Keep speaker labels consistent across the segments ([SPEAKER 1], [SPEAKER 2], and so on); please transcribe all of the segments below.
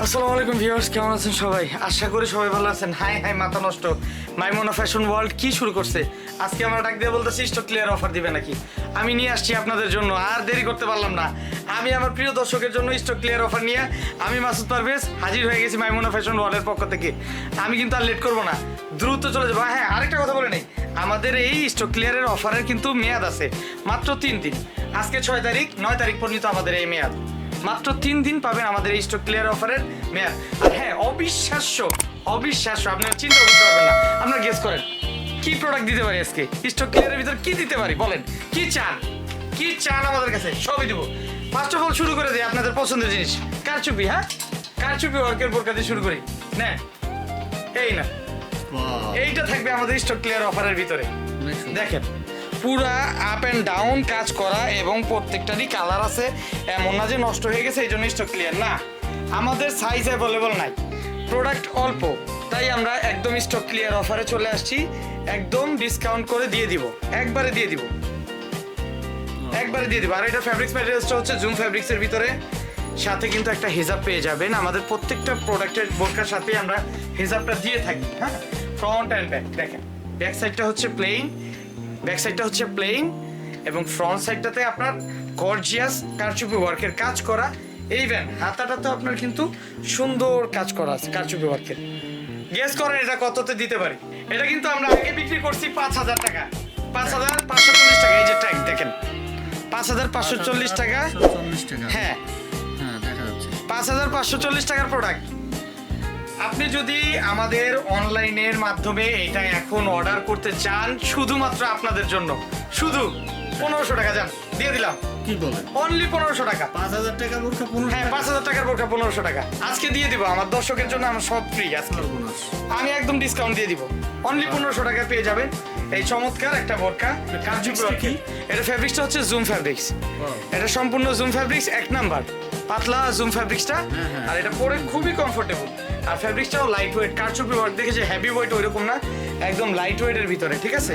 [SPEAKER 1] আসসালামু আলাইকুম ভিউয়ার্স, কেমন আছেন সবাই? আশা করি সবাই ভালো আছেন। হাই হাই মাথা নষ্ট, মাইমুনা ফ্যাশন ওয়ার্ল্ড কি শুরু করছে আজকে? আমরা ডাক দিয়ে বলতেছি স্টক ক্লিয়ার অফার দিবে নাকি। আমি নিয়ে আসছি আপনাদের জন্য, আর দেরি করতে পারলাম না। আমি আমার প্রিয় দর্শকের জন্য স্টক ক্লিয়ার অফার নিয়ে আমি মাসুদ পারভেজ হাজির হয়ে গেছি মাইমুনা ফ্যাশন ওয়ার্ল্ডের পক্ষ থেকে। আমি কিন্তু আর লেট করবো না, দ্রুত চলে যাবো। হ্যাঁ, আরেকটা কথা বলে নেই, আমাদের এই স্টক ক্লিয়ারের অফারের কিন্তু মেয়াদ আছে মাত্র 3 দিন। আজকে 6 তারিখ, 9 তারিখ পর্যন্ত আমাদের এই মেয়াদ। মাত্র 3 দিন পাবেন আমাদের এই স্টক ক্লিয়ার অফারের মেয়াদ। আর হ্যাঁ, অবিশ্বাস্য অবিশ্বাস্য, আপনারা চিন্তা করতে পারবেন না। আপনারা গেস করেন কি প্রোডাক্ট দিতে পারি আজকে স্টক ক্লিয়ারের ভিতর, কি দিতে পারি বলেন? কি চান, কি চান আমাদের কাছে সবই দিব। ফার্স্ট অফ অল শুরু করে দিই আপনাদের পছন্দের জিনিস, কারচুপি। হ্যাঁ, কারচুপি ওয়ার্কের বোরকা দিয়ে শুরু করি। না এই না, এইটা থাকবে আমাদের স্টক ক্লিয়ার অফারের ভিতরে। দেখেন, পুরা আপ অ্যান্ড ডাউন কাজ করা এবং প্রত্যেকটারই কালার আছে। এমন না যে নষ্ট হয়ে গেছে এই জন্য স্টক ক্লিয়ার না। আমাদের সাইজ অ্যাভেলেবল নাই, প্রোডাক্ট অল্প, তাই আমরা একদম স্টক ক্লিয়ার অফারে চলে আসছি। একদম ডিসকাউন্ট করে দিয়ে দিব, একবারে দিয়ে দিব, একবারে দিয়ে দিব। আর এটা ফ্যাব্রিক্স ম্যাটেরিয়ালসটা হচ্ছে জুম ফ্যাব্রিক্সের ভিতরে, সাথে কিন্তু একটা হেজাব পেয়ে যাবেন। আমাদের প্রত্যেকটা প্রোডাক্টের বোরকার সাথে আমরা হেজাবটা দিয়ে থাকি। হ্যাঁ, ফ্রন্ট অ্যান্ড ব্যাক। দেখেন, ব্যাক সাইডটা হচ্ছে প্লেন, ব্যাক সাইডটা হচ্ছে প্লেন এবং ফ্রন্ট সাইডটাতে আপনার গর্জিয়াস কারচুপি ওয়ার্কের কাজ করা। ইভেন হাতাটাতে আপনার কিন্তু সুন্দর কাজ করা আছে কারচুপি ওয়ার্কের। গেস করেন এটা কততে দিতে পারি? এটা কিন্তু আমরা আগে বিক্রি করছি 5,000 টাকা, 5,540 টাকা। এই যে ট্যাগ দেখেন, 5,540 টাকা। হ্যাঁ, 5,540 টাকার প্রোডাক্ট। আপনি যদি আমাদের অনলাইনের মাধ্যমে এটা এখন অর্ডার করতে চান, শুধুমাত্র আপনাদের জন্য শুধু 1500 টাকা যান দিয়ে দিলাম।
[SPEAKER 2] কি বলেন?
[SPEAKER 1] অনলি 1500 টাকা।
[SPEAKER 2] 5,000 টাকা বোরকা 1500?
[SPEAKER 1] হ্যাঁ, 5,000 টাকার বোরকা 1500 টাকা আজকে দিয়ে দিব আমার দর্শকের জন্য। আমার সব ফ্রি আজকে, আমি একদম ডিসকাউন্ট দিয়ে দিব। অনলি 1500 টাকায় পেয়ে যাবেন এই চমৎকার একটা বোরকা কারচুপি ওয়ার্কের। এটা ফ্যাব্রিক্সটা হচ্ছে জুম ফ্যাব্রিক্স। এটা সম্পূর্ণ জুম ফ্যাব্রিক্স, 1 নাম্বার পাতলা জুম ফ্যাব্রিক্সটা। আর এটা পরে খুবই কমফোর্টেবল। আর ফ্যাব্রিক্সটাও লাইট ওয়েট, কারচুপি ওয়ার্ক দেখে যে হেভি ওয়েট ওইরকম না, একদম লাইট ওয়েটের ভিতরে। ঠিক আছে,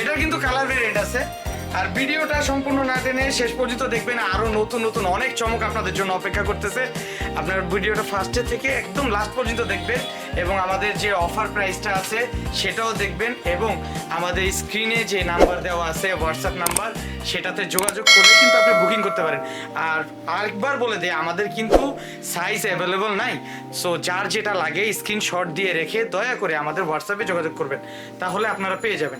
[SPEAKER 1] এটার কিন্তু কালার ভেরিয়েন্ট আছে। আর ভিডিওটা সম্পূর্ণ না টেনে শেষ পর্যন্ত দেখবেন, আরো নতুন নতুন অনেক চমক আপনাদের জন্য অপেক্ষা করতেছে। আপনার ভিডিওটা ফার্স্টে থেকে একদম লাস্ট পর্যন্ত দেখবেন এবং আমাদের যে অফার প্রাইসটা আছে সেটাও দেখবেন। এবং আমাদের স্ক্রিনে যে নাম্বার দেওয়া আছে হোয়াটসঅ্যাপ নাম্বার, সেটাতে যোগাযোগ করলে কিন্তু আপনি বুকিং করতে পারেন। আর আরেকবার বলে দেয়, আমাদের কিন্তু সাইজ অ্যাভেলেবল নাই। সো যার যেটা লাগে স্ক্রিনশট দিয়ে রেখে দয়া করে আমাদের হোয়াটসঅ্যাপে যোগাযোগ করবেন, তাহলে আপনারা পেয়ে যাবেন।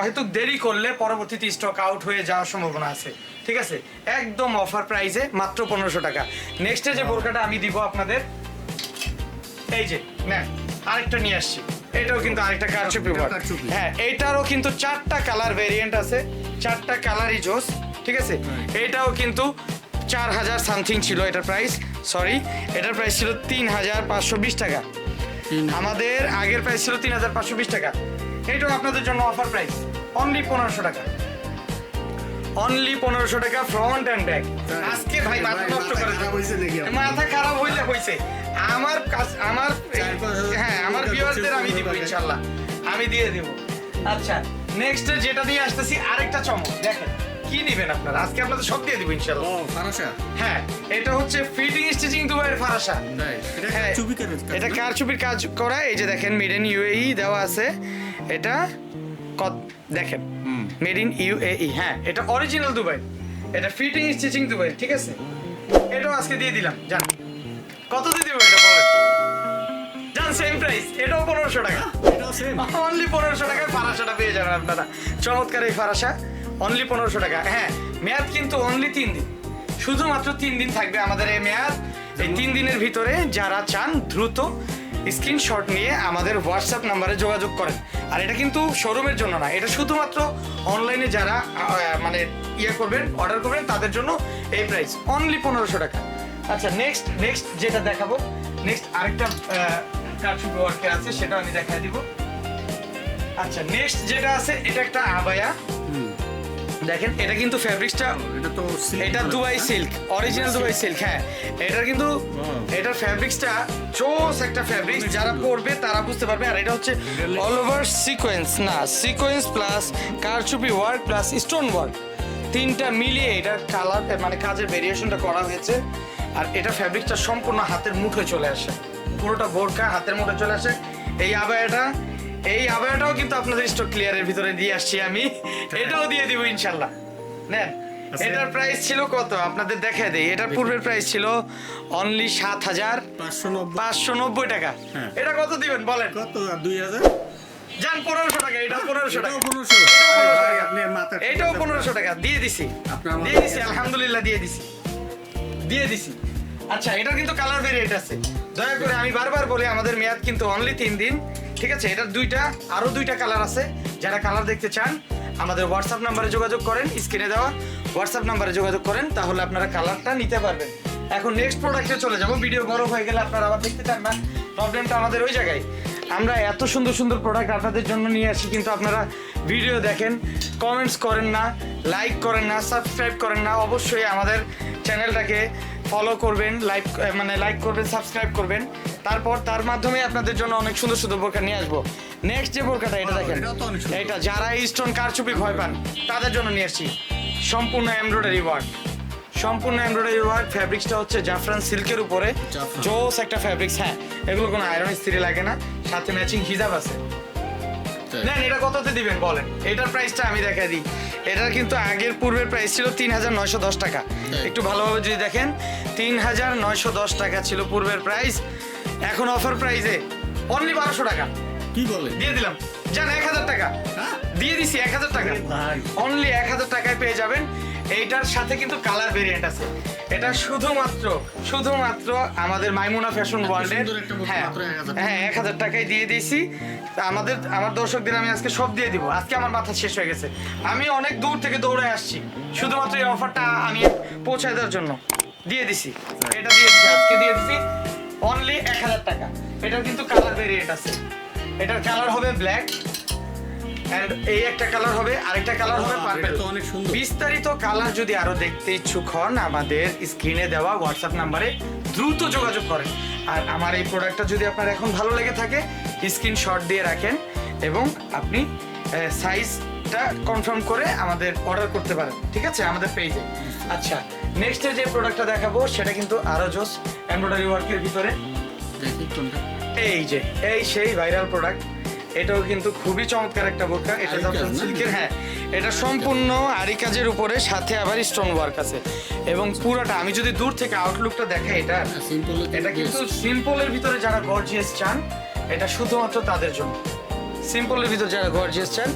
[SPEAKER 1] হয়তো দেরি করলে পরবর্তীতে স্টক আউট হয়ে যাওয়ার সম্ভাবনা আছে। ঠিক আছে, একদম অফার প্রাইসে মাত্র 1500 টাকা। নেক্সটে যে বোরকাটা আমি দিব আপনাদের, এই যে নেন, আরেকটা নিয়ে আসছি। এটাও কিন্তু আরেকটা কারচুপি ওয়ার্ক। হ্যাঁ, এইটারও কিন্তু 4টা কালার ভেরিয়েন্ট আছে, 4টা কালারই জোস। ঠিক আছে, এটাও কিন্তু 4,000 সামথিং ছিল এটার প্রাইস। সরি, এটার প্রাইস ছিল 3,520 টাকা। আমাদের আগের প্রাইস ছিল 3,520 টাকা। এইটাও আপনাদের জন্য অফার প্রাইস অনলি 1500 টাকা। অনলি 1500 টাকা ফ্রন্ট অ্যান্ড ব্যাক। আজকে ভাই মাথা নষ্ট করে মাথা খারাপ হইলে হইছে। আমার হ্যাঁ, আমার ভিউয়ারদের আমি দিব ইনশাআল্লাহ, আমি দিয়ে দিব। আচ্ছা, নেক্সট যেটা দিয়ে আসতেছি আরেকটা চমক। দেখেন কি নেবেন আপনারা, আজকে আপনাদের সব দিয়ে দিব ইনশাআল্লাহ।
[SPEAKER 2] ফারাসা?
[SPEAKER 1] হ্যাঁ, এটা হচ্ছে ফিটিং স্টিচিং দুবাইয়ের ফারাসা।
[SPEAKER 2] হ্যাঁ,
[SPEAKER 1] এটা কারচুপির কাজ করা। এই যে দেখেন, মেড ইন ইউএই দেওয়া আছে। এটা দেখেন, মেড ইন ইউএই। হ্যাঁ, এটা অরিজিনাল দুবাই, এটা ফিটিং স্টিচিং দুবাই। ঠিক আছে, এটাও আজকে দিয়ে দিলাম। জান কত দিয়ে দিব এটা বলেন? জান সেম প্রাইস, এটাও 1500 টাকা। অনলি 1500 টাকায় ফারাসাটা পেয়ে যাবেন আপনারা। চমৎকার এই ফারাসা অনলি 1500 টাকা। হ্যাঁ, মেয়াদ কিন্তু অনলি 3 দিন, শুধুমাত্র 3 দিন থাকবে আমাদের এই মেয়াদ। এই 3 দিনের ভিতরে যারা চান দ্রুত স্ক্রিনশট নিয়ে আমাদের হোয়াটসঅ্যাপ নাম্বারে যোগাযোগ করেন। আর এটা কিন্তু শোরুমের জন্য না, এটা শুধুমাত্র অনলাইনে যারা মানে করবেন, অর্ডার করবেন, তাদের জন্য এই প্রাইস অনলি 1500 টাকা। আচ্ছা, নেক্সট যেটা দেখাবো, নেক্সট আরেকটা কারচুপি ওয়ার্কের আছে, সেটা আমি দেখাই দিব। আচ্ছা, নেক্সট যেটা আছে এটা একটা আবায়া। দেখেন, এটা কিন্তু ফ্যাব্রিক্সটা, এটা Dubai silk, original Dubai silk. হ্যাঁ, এটার কিন্তু এটার ফ্যাব্রিক্সটা জোস একটা ফ্যাব্রিক্স, যারা পরবে তারা বুঝতে পারবে। আর এটা হচ্ছে অল ওভার সিকোয়েন্স, না সিকোয়েন্স প্লাস কারচুপি ওয়ার্ক প্লাস স্টোন ওয়ার্ক, 3টা মিলিয়ে এটার কালার মানে কাজের ভেরিয়েশনটা করা হয়েছে। আর এটা ফ্যাব্রিকটা সম্পূর্ণ হাতের মুঠোয় চলে আসে, পুরোটা বোরকা হাতের মুঠোয় চলে আসে। এই আবায়াটাও কিন্তু আপনাদের স্টক ক্লিয়ারের ভিতরে দিয়ে আসছি আমি, এটাও দিয়ে দিব ইনশাল্লাহ। নেন, এটার প্রাইস ছিল কত আপনাদের দেখায় দেই। এটার পূর্বের প্রাইস ছিল অনলি 7,590 টাকা। এটা কত দিবেন বলেন?
[SPEAKER 2] কত? 2000
[SPEAKER 1] জান 1500 টাকা। এটা 1500 টাকা।
[SPEAKER 2] 1500
[SPEAKER 1] এটাও 1500 টাকা দিয়ে দিছি, আলহামদুলিল্লাহ দিয়ে দিছি। আচ্ছা, এটার কিন্তু কালার ভেরিয়েন্ট আছে। দয়া করে আমি বারবার বলি আমাদের মেয়াদ কিন্তু অনলি 3 দিন, ঠিক আছে? এটার আরো দুইটা কালার আছে। যারা কালার দেখতে চান আমাদের হোয়াটসঅ্যাপ নাম্বারে যোগাযোগ করেন, স্ক্রিনে দেওয়া হোয়াটসঅ্যাপ নাম্বারে যোগাযোগ করেন, তাহলে আপনারা কালারটা নিতে পারবেন। এখন নেক্সট প্রোডাক্টে চলে যাবো। ভিডিও বড় হয়ে গেলে আপনারা আবার দেখতে চান না, প্রবলেমটা আমাদের ওই জায়গায়। আমরা এত সুন্দর সুন্দর প্রোডাক্ট আপনাদের জন্য নিয়ে আসি, কিন্তু আপনারা ভিডিও দেখেন, কমেন্টস করেন না, লাইক করেন না, সাবস্ক্রাইব করেন না। অবশ্যই আমাদের চ্যানেলটাকে ফলো করবেন, লাইক করবেন, সাবস্ক্রাইব করবেন। তারপর তার মাধ্যমে আপনাদের জন্য অনেক সুন্দর সুন্দর বোরকা নিয়ে আসবো। নেক্সট যে বোরকাটা এটা দেখেন, এটা যারা স্টোন কারচুপি ভয় পান তাদের জন্য নিয়ে আসছি। সম্পূর্ণ এমব্রয়ডারি ওয়ার্ক, ফ্যাব্রিক্সটা হচ্ছে জাফরান সিল্কের উপরে, জোস একটা ফ্যাব্রিক্স। হ্যাঁ, এগুলো কোনো আয়রন ইস্ত্রি লাগে না, সাথে ম্যাচিং হিজাব আছে। নেন, এটা কততে দিবেন বলেন? এটার প্রাইসটা আমি দেখাই দিই। এটার কিন্তু আগের পূর্বের প্রাইস ছিল 3910 টাকা। একটু ভালোভাবে যদি দেখেন, 3910 টাকা ছিল পূর্বের প্রাইস। এখন অফার প্রাইসে অনলি 1200 টাকা।
[SPEAKER 2] কি বলে
[SPEAKER 1] দিয়ে দিলাম, জান 1000 টাকা দিয়ে দিছি। 1000 টাকা, অনলি 1000 টাকায় পেয়ে যাবেন। এইটার সাথে কিন্তু কালার ভেরিয়েন্ট আছে। এটা শুধুমাত্র আমাদের মাইমুনা ফ্যাশন ওয়ার্ল্ডের। হ্যাঁ, 1000 টাকায় দিয়ে দিয়েছি। আমার দর্শকদের আমি আজকে সব দিয়ে দিব। আজকে আমার মাথা শেষ হয়ে গেছে, আমি অনেক দূর থেকে দৌড়ে আসছি শুধুমাত্র এই অফারটা আমি পৌঁছায় দেওয়ার জন্য দিয়ে দিছি। এটা আজকে দিয়ে দিছি অনলি 1000 টাকা। এটার কিন্তু কালার ভেরিয়েন্ট আছে। এটার কালার হবে ব্ল্যাক, এন্ড এই একটা কালার হবে, আরেকটা কালার হবে পার্পল। বিস্তারিত কালার যদি আরো দেখতে ইচ্ছুক হন, আমাদের স্ক্রিনে দেওয়া হোয়াটসঅ্যাপ নাম্বারে দ্রুত যোগাযোগ করেন। আর আমার এই প্রোডাক্টটা যদি আপনার এখন ভালো লেগে থাকে, স্ক্রিনশট দিয়ে রাখেন এবং আপনি সাইজটা কনফার্ম করে আমাদের অর্ডার করতে পারেন, ঠিক আছে, আমাদের পেজে। আচ্ছা, নেক্সটে যে প্রোডাক্টটা দেখাবো সেটা কিন্তু আরো জোস এমব্রয়ডারি ওয়ার্কের ভিতরে। এই সেই ভাইরাল প্রোডাক্ট। এটাও কিন্তু খুবই চমৎকার একটা বোরকা। এটা জাফরান সিল্কের। হ্যাঁ, এটা সম্পূর্ণ আরি কাজের উপরে, সাথে আবার স্টোন ওয়ার্ক আছে। এবং পুরোটা আমি যদি দূর থেকে আউটলুকটা দেখাই, এটা কিন্তু সিম্পলের ভিতরে যারা গর্জিয়াস চান, এটা শুধুমাত্র তাদের জন্য। সিম্পলের ভিতরে যারা গর্জিয়াস চান,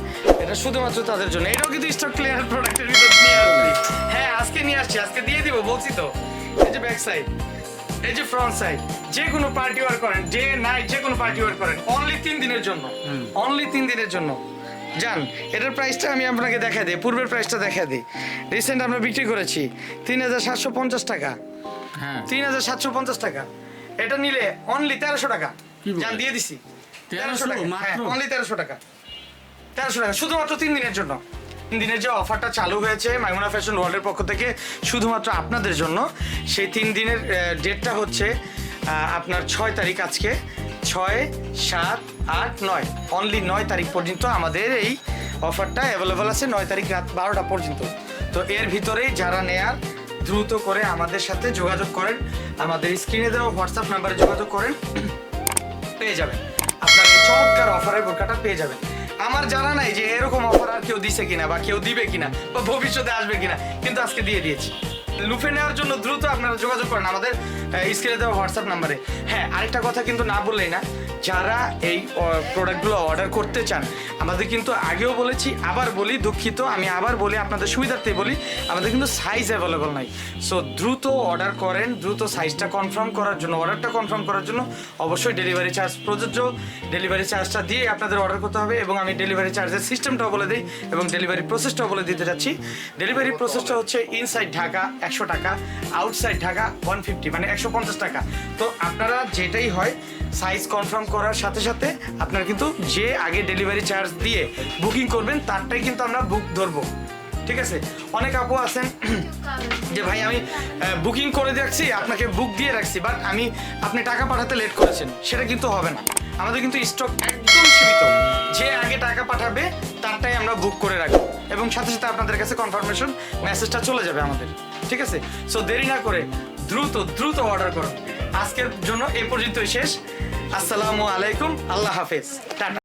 [SPEAKER 1] এটা শুধুমাত্র তাদের জন্য। এটাও কিন্তু স্টক ক্লিয়ার প্রোডাক্টের ভিতর নিয়ে আসছি। হ্যাঁ, আজকে নিয়ে আসছি, আজকে দিয়ে দিব বলছি তো। এই যে ব্যাক সাইড, এই যে ফ্রন্ট সাইড, যে কোনো পার্টি ওয়ার করেন, ডে নাইট যে কোনো পার্টি ওয়ার করেন, অনলি 3 দিনের জন্য। জান, এটার প্রাইসটা আমি আপনাকে দেখাই দিই, পূর্বের প্রাইসটা দেখাই দিই। রিসেন্ট আমরা বিক্রি করেছি 3750 টাকা। 3750 টাকা। এটা নিলে অনলি 1300 টাকা। জান, দিয়ে দিছি 1300 টাকা। হ্যাঁ, অনলি 1300 টাকা। শুধুমাত্র 3 দিনের জন্য। 3 দিনের যে অফারটা চালু হয়েছে মাইমুনা ফ্যাশন ওয়ার্ল্ডের পক্ষ থেকে শুধুমাত্র আপনাদের জন্য, সেই 3 দিনের ডেটটা হচ্ছে আপনার 6 তারিখ। আজকে 6, 7, 8, 9, অনলি 9 তারিখ পর্যন্ত আমাদের এই অফারটা অ্যাভেলেবল আছে, 9 তারিখ রাত 12টা পর্যন্ত। তো এর ভিতরেই যারা নেয়ার দ্রুত করে আমাদের সাথে যোগাযোগ করেন, আমাদের স্ক্রিনে দেওয়া হোয়াটসঅ্যাপ নাম্বারে যোগাযোগ করেন, পেয়ে যাবেন আপনার এই চমৎকার অফারের বোরকাটা পেয়ে যাবেন। আমার জানা নাই যে এরকম অফার আর কেউ দিছে কিনা, বা কেউ দিবে কিনা, বা ভবিষ্যতে আসবে কিনা, কিন্তু আজকে দিয়ে দিয়েছি। লুফে নেওয়ার জন্য দ্রুত আপনারা যোগাযোগ করেন আমাদের স্ক্রিনে দেওয়া হোয়াটসঅ্যাপ নাম্বারে। হ্যাঁ, আরেকটা কথা কিন্তু না বললেই না, যারা এই প্রোডাক্টগুলো অর্ডার করতে চান, আমাদের কিন্তু আগেও বলেছি, আবার বলি, দুঃখিত, আমি আবার বলি, আপনাদের সুবিধার্থেই বলি, আমাদের কিন্তু সাইজ অ্যাভেলেবল নাই। সো দ্রুত অর্ডার করেন, দ্রুত সাইজটা কনফার্ম করার জন্য, অর্ডারটা কনফার্ম করার জন্য অবশ্যই ডেলিভারি চার্জ প্রযোজ্য। ডেলিভারি চার্জটা দিয়ে আপনাদের অর্ডার করতে হবে, এবং আমি ডেলিভারি চার্জের সিস্টেমটাও বলে দিই এবং ডেলিভারি প্রসেসটাও বলে দিতে যাচ্ছি। ডেলিভারি প্রসেসটা হচ্ছে ইনসাইড ঢাকা 100 টাকা, আউটসাইড ঢাকা 150, মানে 150 টাকা। তো আপনারা যেটাই হয়, সাইজ কনফার্ম করার সাথে সাথে আপনারা কিন্তু যে আগে ডেলিভারি চার্জ দিয়ে বুকিং করবেন তারটাই কিন্তু আমরা বুক ধরবো, ঠিক আছে? অনেক আপু আছেন যে ভাই আমি বুকিং করে রাখছি, আপনাকে বুক দিয়ে রাখছি, বাট আপনি টাকা পাঠাতে লেট করেছেন, সেটা কিন্তু হবে না। আমাদের কিন্তু স্টক একদম সীমিত, যে আগে টাকা পাঠাবে তারটাই আমরা বুক করে রাখবো, এবং সাথে সাথে আপনাদের কাছে কনফার্মেশন মেসেজটা চলে যাবে আমাদের, ঠিক আছে? সো দেরি না করে দ্রুত দ্রুত অর্ডার করুন। আজকের জন্য এই পর্যন্তই শেষ। আসসালামু আলাইকুম, আল্লাহ হাফেজ, টাটা।